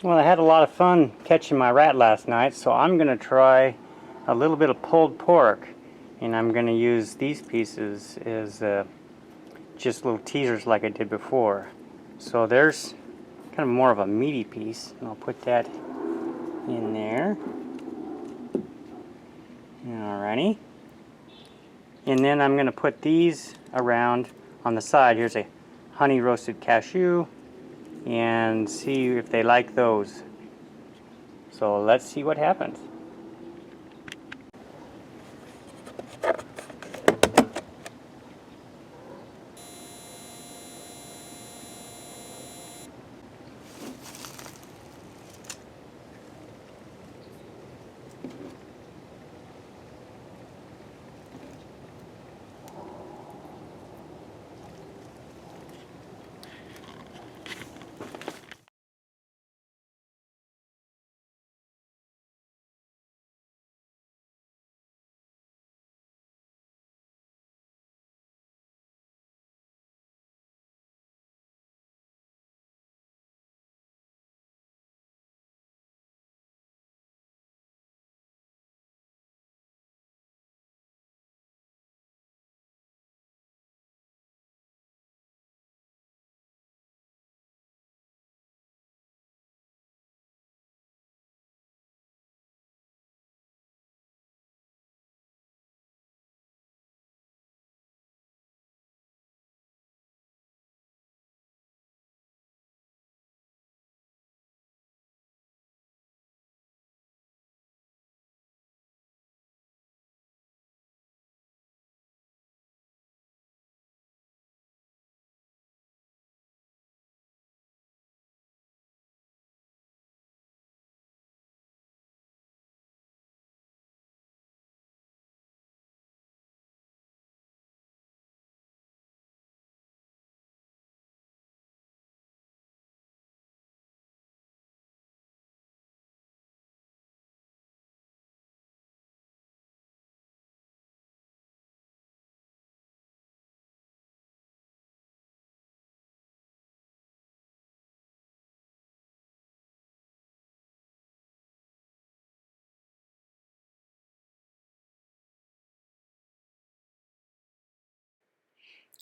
Well, I had a lot of fun catching my rat last night, so I'm going to try a little bit of pulled pork. And I'm going to use these pieces as just little teasers like I did before. So there's kind of more of a meaty piece, and I'll put that in there. Alrighty. And then I'm going to put these around on the side. Here's a honey roasted cashew, and see if they like those. So let's see what happens.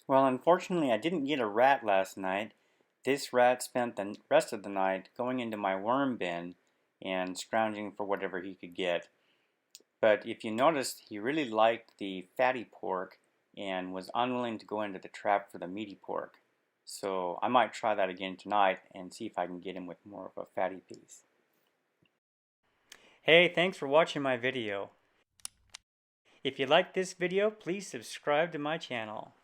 Well, unfortunately, I didn't get a rat last night. This rat spent the rest of the night going into my worm bin and scrounging for whatever he could get. But if you noticed, he really liked the fatty pork and was unwilling to go into the trap for the meaty pork. So I might try that again tonight and see if I can get him with more of a fatty piece. Hey, thanks for watching my video. If you liked this video, please subscribe to my channel.